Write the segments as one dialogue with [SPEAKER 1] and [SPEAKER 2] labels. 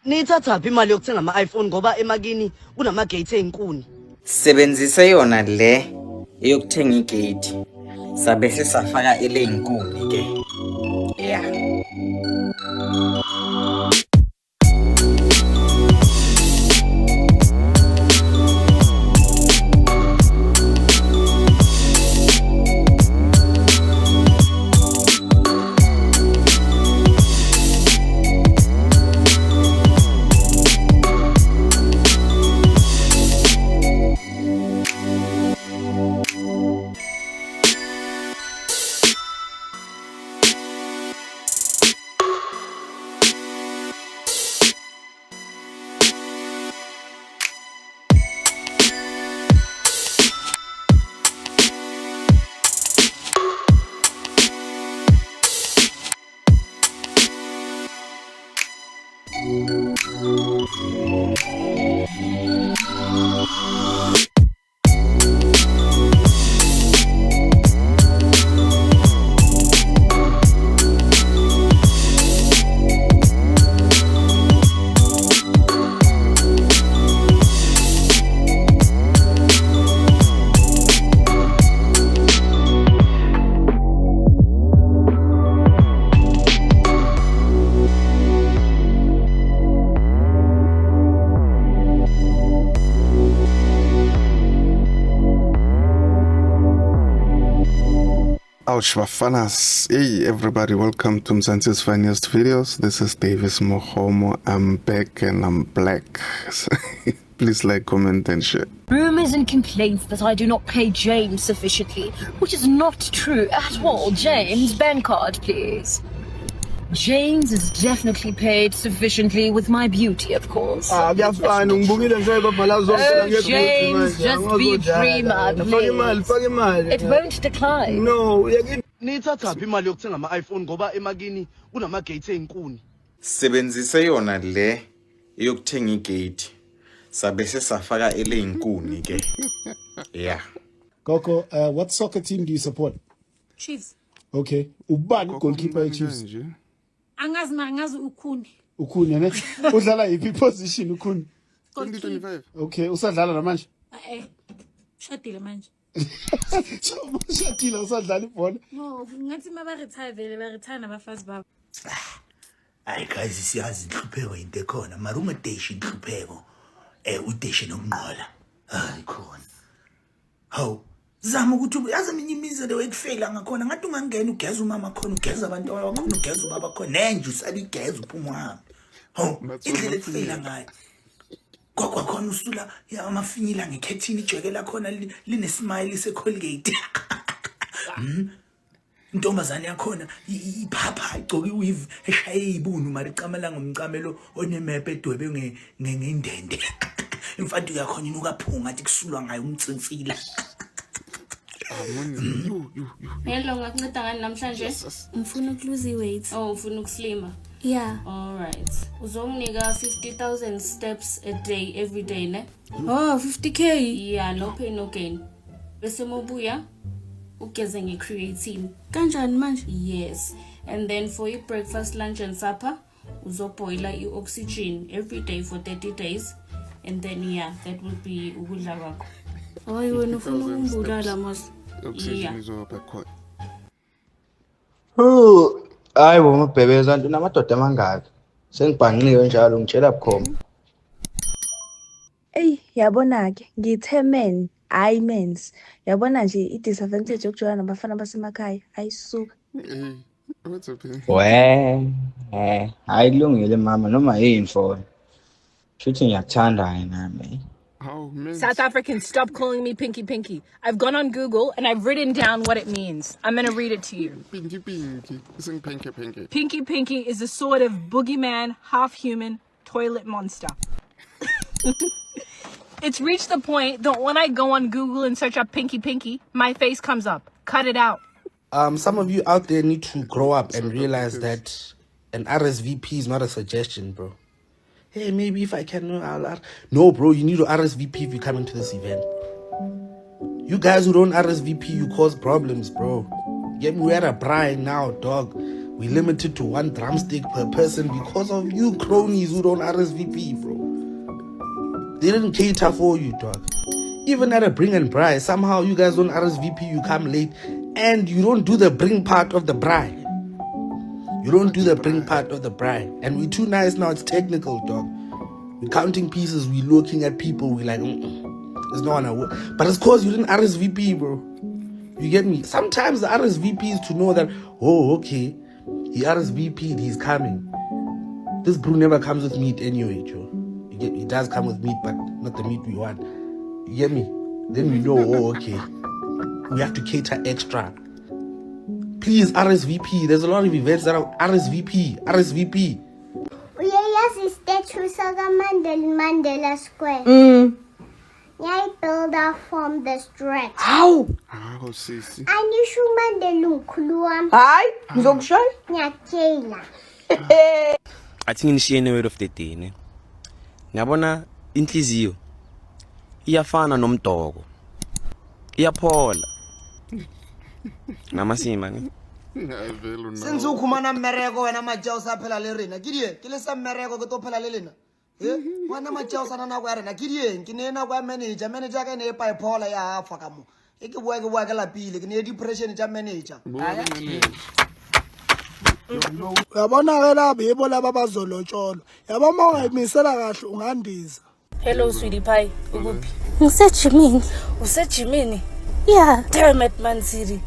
[SPEAKER 1] Nithathaphi imali yokuthenga ama-iPhone ngoba emakini kunama-gate ey'nkuni?
[SPEAKER 2] Sebenzise yona le eyokuthenga igate. Sabe sesafaka eley'nkuni ke. Yeah.
[SPEAKER 3] Ouch, Bafanas. Hey, everybody, welcome to Mzansi's Funniest Videos. This is Davis Mohomo. I'm back and I'm black. Please like, comment, and share.
[SPEAKER 4] Rumours and complaints that I do not pay James sufficiently, which is not true at all. James, bank card, please. James is definitely paid sufficiently with my beauty, of course. Oh, James, just be prima, please. It won't decline.
[SPEAKER 1] No, nithathaphi imali yokuthenga ama-iPhone ngoba emakini kunama-gate ey'nkuni?
[SPEAKER 2] Sebenzise yona le eyokuthenga igate. Sabe sesafaka eley'nkuni ke. Yeah.
[SPEAKER 5] Coco, what soccer team do you support?
[SPEAKER 6] Chiefs.
[SPEAKER 5] Okay. Ubani goalkeeper Chiefs?
[SPEAKER 6] Angazi Ukhuni.
[SPEAKER 5] Ukhuni ne? Udlala yiphi position Ukhuni?
[SPEAKER 3] 2025.
[SPEAKER 5] Okay, usadlala namanje?
[SPEAKER 6] Shadile manje.
[SPEAKER 5] So shadile usadlala ibhola?
[SPEAKER 6] No, ngathi maba retire vele ba retire nabafazi babo.
[SPEAKER 7] Hayi guys siyazi inhlupheko into ekhona mara ungadeshi inhlupheko udeshi nokunqola hayi khona haw zama ukuthi uyazi minye imizelo wekufela ngakhona ngathi ungangena ugeza umama khona ugeza abantu abakhona ugeza ubaba khona nenje usala igeza uphuma uhambe haw indlela ekufela ngayo kwakhona usula amafinyila ngekhethini ijwekela khona line smile se Colgate intombazane yakhona iphapha igcoka iweave eshaye izibunu mara icamela ngomcamelo onemepe edwebe ngendende imfanti yakhona inukaphunga athi kusulwa ngayo umtsintsila
[SPEAKER 6] Hello ngakunceda ngani namhlanje?
[SPEAKER 8] Ngifuna ukuluza weight.
[SPEAKER 6] Oh, ufuna ukuslima?
[SPEAKER 8] Yeah.
[SPEAKER 6] All right. Uzonginika 50,000 steps a day every day, ne?
[SPEAKER 8] Oh, 50k.
[SPEAKER 6] Yeah, no pain no gain. Bese mobuya ugeze nge-creatine.
[SPEAKER 8] Kanjani manje?
[SPEAKER 6] Yes. And then for your breakfast, lunch and supper, uzoboila i-oxygen every day for 30 days. And then yeah, that will be ukudla kwakho.
[SPEAKER 8] Hayi wena ufuna ukungibulala mas.
[SPEAKER 3] Oxygen izoba khona.
[SPEAKER 9] Hayi bo mabhebeza nto namadoda amangaka. Sengibhanqiwe njalo ngitshela bukhoma.
[SPEAKER 8] Ey, yabona ke, ngithe men, hayi mens. Yabona nje i-disadvantage yokujwayela nabafana basemakhaya, ayisuka.
[SPEAKER 3] What's up here?
[SPEAKER 9] Hayi kulungile mama noma yini mfowethu. Shuthi ngiyakuthanda nami.
[SPEAKER 10] South Africans, stop calling me Pinky Pinky. I've gone on Google and I've written down what it means. I'm going to read it to you.
[SPEAKER 3] Pinky Pinky. Isn't Pinky Pinky?
[SPEAKER 10] Pinky Pinky is a sort of boogeyman, half-human, toilet monster. It's reached the point that when I go on Google and search up Pinky Pinky, my face comes up. Cut it out.
[SPEAKER 11] Some of you out there need to grow up and realize that an RSVP is not a suggestion, bro. Hey, maybe if I can, no, bro, you need to RSVP if you come into this event. You guys who don't RSVP, you cause problems, bro. Get me, we're a bride now, dog. We limited to 1 drumstick per person because of you cronies who don't RSVP, bro. They didn't cater for you, dog. Even at a bring and braai, somehow you guys don't RSVP, you come late, and you don't do the bring part of the braai. You don't do the bring part of the braai. And we too nice now, it's technical, dog. We're counting pieces, we're looking at people, we're like, there's no one at work. But it's cause you didn't RSVP, bro. You get me? Sometimes the RSVP is to know that, oh, okay, he RSVP'd, he's coming. This brew never comes with meat anyway, Joe. You get me? It does come with meat, but not the meat we want. You get me? Then we know, oh, okay, we have to cater extra. Please, RSVP. There's a lot of events that are RSVP. RSVP.
[SPEAKER 12] Yes, is statue Saga Mandela Square. I build up from the stretch.
[SPEAKER 8] How?
[SPEAKER 3] How, Sisi?
[SPEAKER 12] Anishu Mandela Kuluam.
[SPEAKER 8] Hayi, ngizokushaya.
[SPEAKER 12] Nyakela.
[SPEAKER 13] Athi nginishiye ne word of the day ne. Ngiyabona inhliziyo iyafana nomdoko. Iyaphola. Namasima ne.
[SPEAKER 14] Since ukhumana mmereko wena maja usaphela le rena kidie ke le sa mmereko ke to phela le lena wana maja usana na kwa rena kidie ke ne na kwa manager ka ne e paipola ya afa ka mo e ke bua ka lapile ke ne depression ja manager
[SPEAKER 5] Uyabona ke la bebo laba bazolotsholo. Yabo uma ungayimisela kahle ungandiza.
[SPEAKER 6] Hello sweetie pie, ukuphi?
[SPEAKER 12] Ngisejimini.
[SPEAKER 6] Usejimini?
[SPEAKER 12] Yeah.
[SPEAKER 6] Damn it man Siri.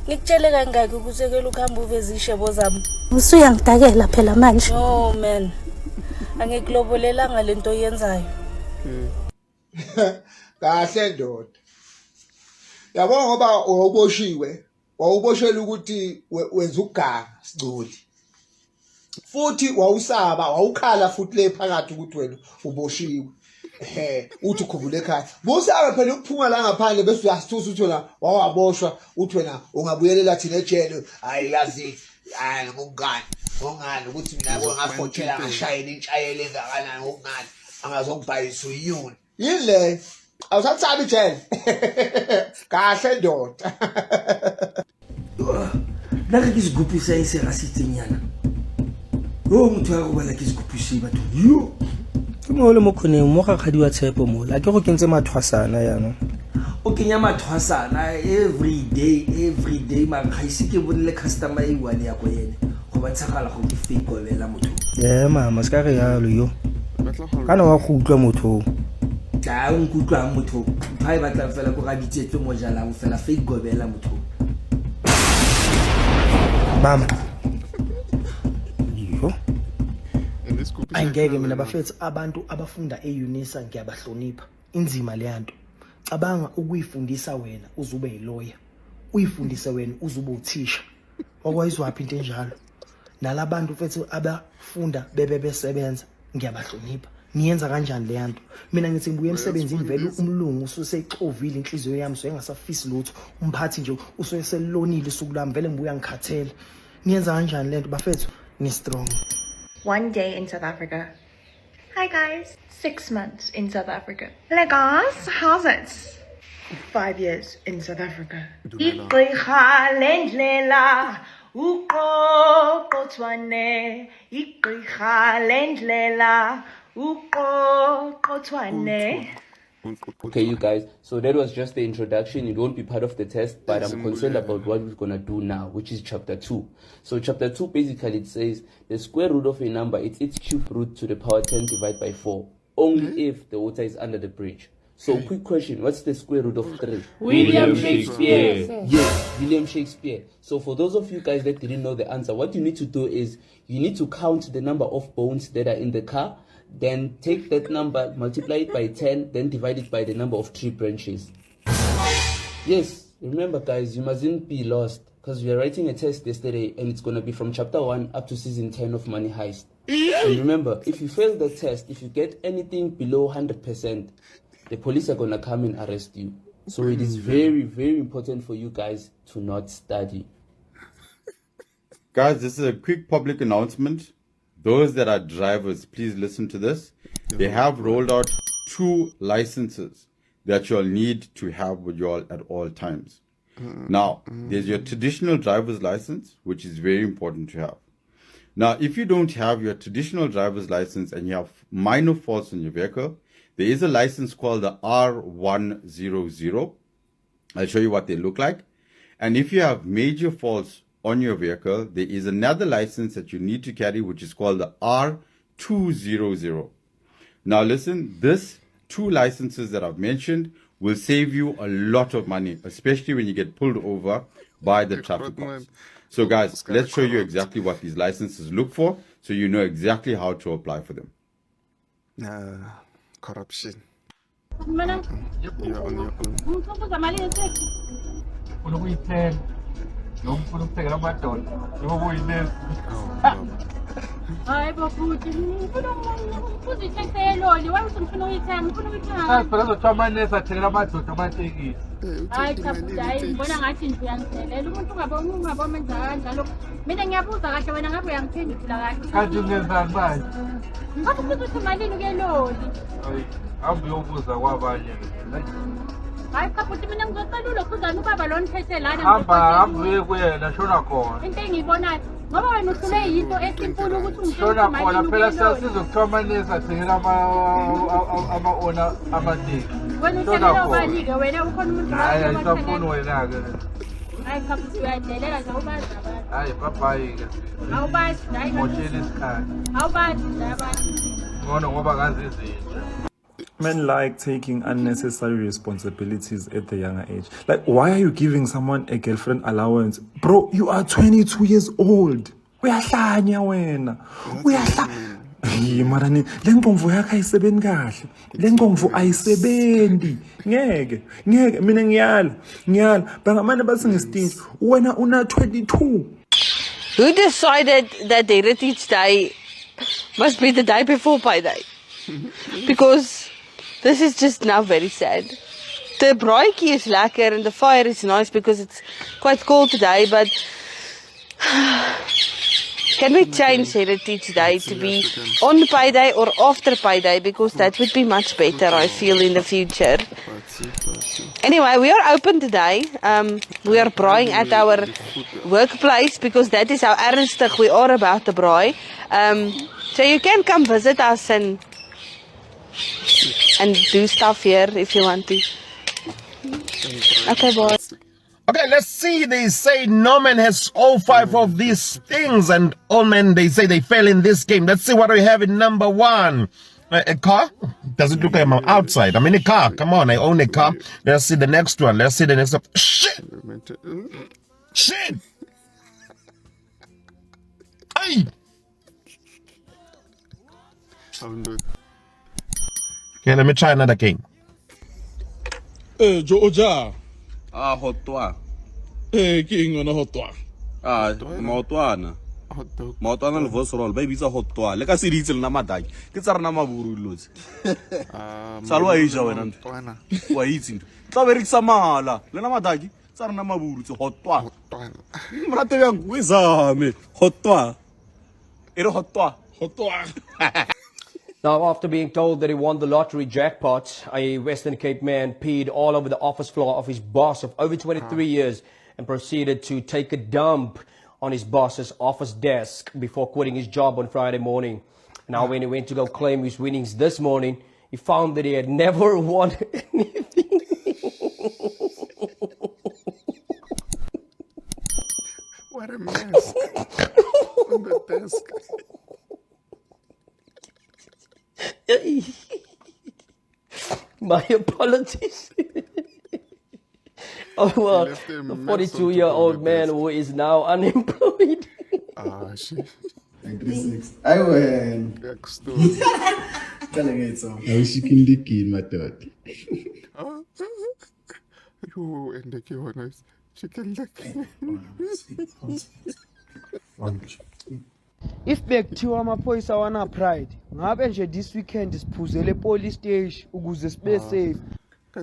[SPEAKER 6] Ngikutshele kangaki ukusekela ukhamba uveze ishebo zami?
[SPEAKER 12] Usuyangidakela phela manje.
[SPEAKER 6] No man. Angikulobolela ngalento oyenzayo.
[SPEAKER 15] Kahle ndoda. Yabo ngoba wawuboshela ukuthi wenza uganga siculi. Futhi wawusaba, wawukhala futhi le phakathi ukuthi wena uboshiwe. Uthi ukhumbule ekhaya. Busaba phela ukuphuma la ngaphandle bese uyasithusa uthi wena wawaboshwa uthi wena ungabuyelela thina ejele. Hayi yazi, hayi ngongani ukuthi mina ngafotshela ngashayela intshayele engakanani ngongani angazongibhayisa uyuni. Yile awusatsabi ijele. Kahle ndoda.
[SPEAKER 14] Naka ke sigupisa ise ga sitsenyana. Yo motho ya go bala ke sigupisa batho. Yo.
[SPEAKER 16] Ke mo le mo khoneng mo ga khadi wa tshepo mo la ke go kentse mathwasana yana.
[SPEAKER 14] O kenya mathwasana every day ma ga ise ke bonele customer e one ya go yene. Go ba tshagala go ke fake go bela motho.
[SPEAKER 16] Mama ska re yalo yo. Kana wa go utlwa motho.
[SPEAKER 14] Tla o nkutlwa motho. Ba batla fela go ga ditsetlo mo jala go fela fake go bela motho.
[SPEAKER 16] Mama.
[SPEAKER 17] Angeke mina bafethu abantu abafunda eUNISA ngiyabahlonipha inzima le yanto cabanga ukuyifundisa wena uzube yilawyer uyifundise wena uzube uthisha okwayizwaphi into enjalo nalabantu fethu abafunda besebenza ngiyabahlonipha niyenza kanjani le yanto mina ngithi ngibuye emsebenzini vele umlungu usesexovile inhliziyo yami so engasafisi lutho umphathi nje useselonile usuku lami vele ngibuya ngikhathele niyenza kanjani le nto bafethu ni strong.
[SPEAKER 18] One day in South Africa. Hi guys. 6 months in South Africa. Hello guys, how's it? 5 years in South Africa. Igqirha lendlela uqoqothwane igqirha lendlela uqoqothwane.
[SPEAKER 19] Okay, you guys, so that was just the introduction. It won't be part of the test, but I'm concerned about what we're going to do now, which is chapter 2. So chapter 2, basically, it says the square root of a number, it's its cube root to the power 10 divided by 4, only if the water is under the bridge. So quick question, what's the square root of 3?
[SPEAKER 20] William Shakespeare.
[SPEAKER 19] Yes, William Shakespeare. So for those of you guys that didn't know the answer, what you need to do is you need to count the number of bones that are in the car, then take that number, multiply it by 10, then divide it by the number of tree branches. Yes, remember guys, you mustn't be lost, because we are writing a test yesterday and it's going to be from chapter 1 up to season 10 of Money Heist. And remember, if you fail the test, if you get anything below 100%, the police are going to come and arrest you. So it is very, very important for you guys to not study.
[SPEAKER 2] Guys, this is a quick public announcement. Those that are drivers, please listen to this. They have rolled out 2 licenses that you'll need to have with you all at all times. Now, there's your traditional driver's license, which is very important to have. Now, if you don't have your traditional driver's license and you have minor faults in your vehicle, there is a license called the R100. I'll show you what they look like. And if you have major faults on your vehicle, there is another license that you need to carry, which is called the R200. Now listen, this two licenses that I've mentioned will save you a lot of money, especially when you get pulled over by the traffic cops. So guys, let's show you exactly what these licenses look for, so you know exactly how to apply for them.
[SPEAKER 3] Corruption.
[SPEAKER 21] Hayi bafuthi ngifuna uzithengise eloli wena usifuna uyithenga ngifuna uyithenga
[SPEAKER 22] phela uzothiwa amanesi athelela amadoda amatekisi
[SPEAKER 21] hayi cha hayi ngibona ngathi nje uyangithelela umuntu ungabona menza kanjalo mina ngiyabuza kahle wena ngabe uyangiphendula kahle
[SPEAKER 22] kanti ungenzani manje
[SPEAKER 21] ngabe uzothi malini keloli
[SPEAKER 22] hayi hambe uyobuza kwabanye
[SPEAKER 21] hayi cha futhi mina ngizocelula ukuzana ubaba lo nithethe lana
[SPEAKER 22] hamba uye kuyena shona khona
[SPEAKER 21] into engiyibonayo ngoba wena uhlule yinto esinkulu ukuthi
[SPEAKER 22] shona khona phela siyasiza ukuthiwa amanesi athengela ama-ona amatekisi
[SPEAKER 21] wena uthengela ubani-ke wena ukhona umuntu
[SPEAKER 22] hayi ayisafuni wena-ke
[SPEAKER 21] hayi cha futhi uyadelela nje awubazi abantu
[SPEAKER 22] hayi babayi-ke
[SPEAKER 21] awubazi hayi
[SPEAKER 22] moshela isikhathi
[SPEAKER 21] awubazi nje abantu
[SPEAKER 22] ngcono ngoba kazi izinto.
[SPEAKER 23] Men like taking unnecessary responsibilities at the younger age. Like, why are you giving someone a girlfriend allowance? Bro, you are 22 years old. Uyahlanya wena. Uyahlanya. Marani, lengomvu yakhe ayisebenzi kahle. Lengomvu ayisebenzi. Ngeke. Mina ngiyala. Bangamane basingestinji. Wena una 22.
[SPEAKER 24] Who decided that the Heritage Day must be the day before Pi Day? Because this is just now very sad. The braaitjie is lekker and the fire is nice because it's quite cold today, but can we change Heritage Day to be on Pi Day or after Pi Day, because that would be much better, I feel, in the future. Anyway, we are open today. We are braaing at our workplace because that is how ernstig we are about the braai. So you can come visit us and do stuff here if you want to. Okay, boy.
[SPEAKER 25] Okay, let's see. They say no man has all 5 of these things, and all men, they say they fail in this game. Let's see what we have in number 1. A car? Doesn't look like I'm outside. I'm in a car. Come on, I own a car. Let's see the next one. Let's see the next one. Shit! Shit! Hey! Okay, let me try another game.
[SPEAKER 26] Georgia.
[SPEAKER 13] Hotwa.
[SPEAKER 26] King on a hotwa.
[SPEAKER 13] Maotwana. Maotwana le vosrol, baby za hotwa. Le ka se ditse le na madaki. Ke tsara na maburu lotse. Salwa isha wena. Wa itse. Tla berekisa mala. Le na madaki. Tsara na maburu tse hotwa. Mrate yang wezame. Hotwa. Ere hotwa.
[SPEAKER 26] Hotwa.
[SPEAKER 27] Now, after being told that he won the lottery jackpot, a Western Cape man peed all over the office floor of his boss of over 23 years and proceeded to take a dump on his boss's office desk before quitting his job on Friday morning. Now, when he went to go claim his winnings this morning, he found that he had never won anything.
[SPEAKER 3] What a mess. On the desk.
[SPEAKER 27] My apologies. Oh, well, a 42-year-old man who is now unemployed.
[SPEAKER 3] Shit.
[SPEAKER 28] I went. I wish you can lick in my thought.
[SPEAKER 3] You and the key nice. Chicken lick.
[SPEAKER 29] If bekuthiwa amaphoyisa wana pride ngabe nje this weekend siphuzele police station ukuze sibe safe.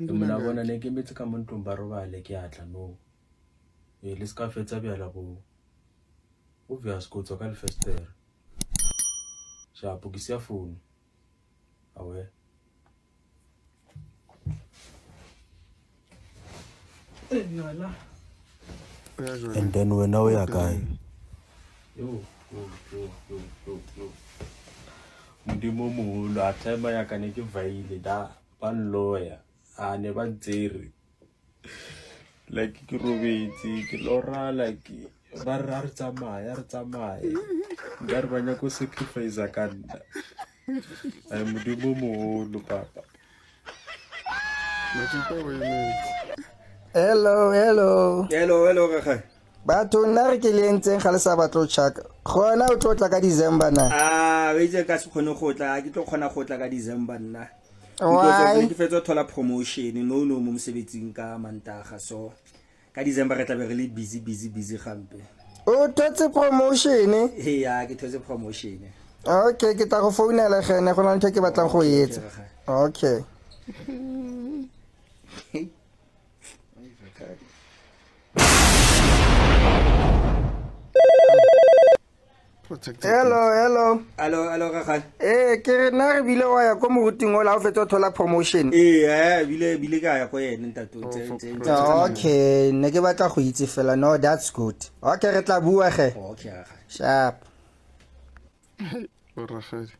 [SPEAKER 16] Mina bona ne ke metse ka montomba robale ke atla no le ska fetsa bjala bo o vya skotso ka lefester ja pokisia phone awe
[SPEAKER 30] And then when we are guy.
[SPEAKER 16] yo Modimo moholo a time ya ka ne ke vaile da ba lawyer a ne ba ntsere like ke robetse ke lora like ba re tsamaya nka re banya ko sacrifice ka nna ai modimo moholo papa.
[SPEAKER 1] Hello.
[SPEAKER 15] Kaka.
[SPEAKER 1] Batho nna re ke le entseng ga le sa batlo chaka. Gona o tlo tla ka December na.
[SPEAKER 15] We itse ka se kgone go tla, ke tlo kgona go tla ka December nna.
[SPEAKER 1] Why?
[SPEAKER 15] Ke fetsa thola promotion no mo mosebetsing ka Mantaga, so ka December re tla be re le busy gampe.
[SPEAKER 1] O thotse promotion?
[SPEAKER 15] Yeah, ke thotse promotion.
[SPEAKER 1] Okay, ke tla go founela gene go na ntse ke batlang go etsa. Okay. Hello.
[SPEAKER 15] Hello Kaka.
[SPEAKER 1] Ke re na re bile wa ya ko moruting o la o fetsa thola promotion.
[SPEAKER 15] Bile ka ya go yena ntato tse.
[SPEAKER 1] Okay, ne ke batla go itse fela. No, that's good. Okay, re tla bua ge.
[SPEAKER 15] Okay.
[SPEAKER 1] Sharp.
[SPEAKER 3] Rakgadi.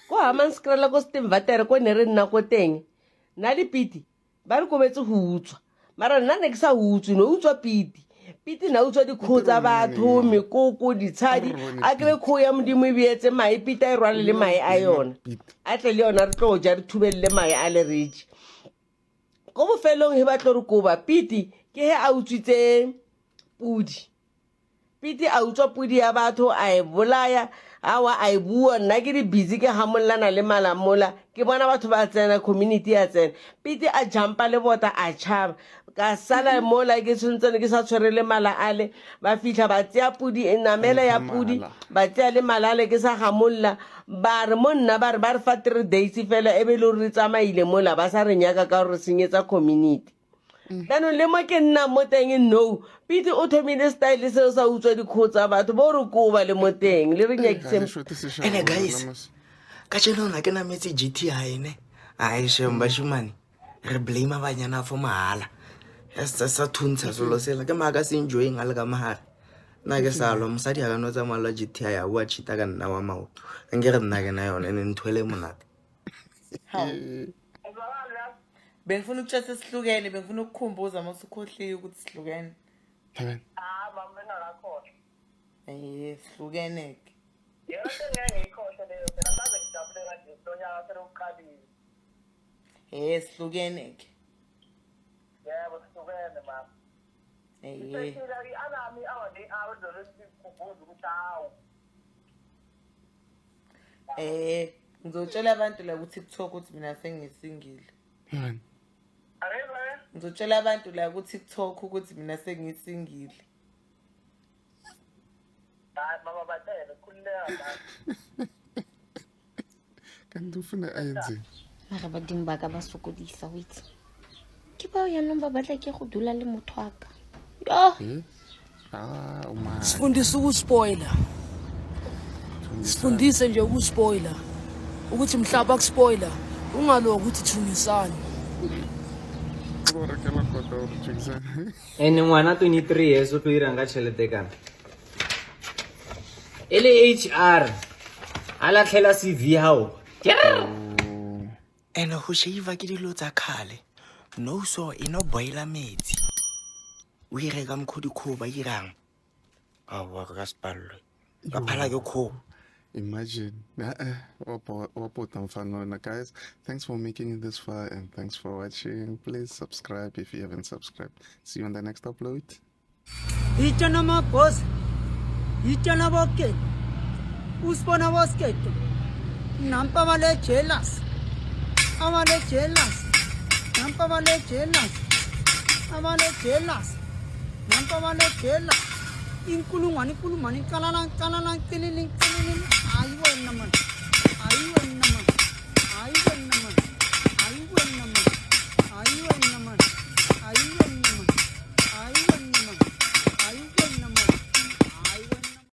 [SPEAKER 4] Ko Hammanskraal ko Stemwater ko ne re nna ko teng na le Piti ba re kometse go utswa mara nna ne ke sa utswe no utswa Piti na utswa dikgo tsa batho mekoko ditshadi a kre kgo ya modimo bietse mai Pita e rwale le mai a yona a tle le yona re tlo ja re thubelle mai a le rich go bofelong he ba tlo re koba Piti ke he a utswitse Piti a utswa pudi ya batho a e bolaya awa a e bua nna ke di busy ke hamollana le malamola ke bona batho ba tsena community ya tsena Piti a jumpa le bota a chaba ka sala mola ke tshontsene ke sa tshwere le mala ale ba fihla ba tsia pudi e namela ya pudi ba tsia le malale ke sa hamolla ba re monna ba re fa 3 days fela e be le re tsamaile mola ba sa re nyaka ka re senyetsa community Dano le mo ke nna mo teng no Piti o thomile style se sa utswa dikhotsa batho bo re koba le mo teng le re nyakise
[SPEAKER 17] ene guys ka tseno na ke na metse GTI ne ai shemba shumane re blame abanyana for mahala sa thuntsha solo sela ke maka se enjoying a le ka mahara na ke salo mosadi a no tsa mala GTI a bua chita ka nna wa maoto nke re nna ke na yone ene nthwele monate
[SPEAKER 5] Bengifuna ukutshela sihlukene bengifuna ukukhumbuza mase ukhohliwe ukuthi sihlukene.
[SPEAKER 7] Mama bengakakhohle.
[SPEAKER 5] Sihlukene ke.
[SPEAKER 7] Yebo ngeke ngikhohle leyo phela ngabe ngijabule kanje lonyaka sele uqalile.
[SPEAKER 5] Sihlukene ke.
[SPEAKER 7] Yebo sihlukene mama. Sesila anami awani awudolo sikhumbuza ukuthi hawu.
[SPEAKER 5] Ngizotshela abantu la ku TikTok ukuthi mina sengisingile. Ngizotshela abantu la ku TikTok ukuthi mina sengisingile.
[SPEAKER 7] Mama batele khuleka.
[SPEAKER 3] Kanti ufuna ayenze.
[SPEAKER 8] Mara badimo ba ka ba sokodisa witse. Ke ba ya nomba batla ke go dula le motho wa ka. Yo.
[SPEAKER 9] Sifundisa ukuspoiler. Sifundise nje ukuspoiler. Ukuthi mhlaba kuspoiler ungalo ukuthi thunisana.
[SPEAKER 10] Ene ngwana 23 years o tlo iranga tšhelete kana. Ele HR ala tlhela CV hao.
[SPEAKER 17] Ene go sheiva ke dilo tsa khale. No so ino boila metsi. O ire ka mkhodi khoba irang. Awa ka spallo. Ka phala ke kho.
[SPEAKER 3] Imagine. Guys, thanks for making it this far and thanks for watching. Please subscribe if you haven't subscribed. See you on the next upload.
[SPEAKER 9] Itana ma boss. Itana boket. Uspona bosket. Nampa vale chelas. Amale chelas. Nampa vale chelas. Amale chelas. Nampa vale chelas. Inkulumani kalalang kililing. Ayo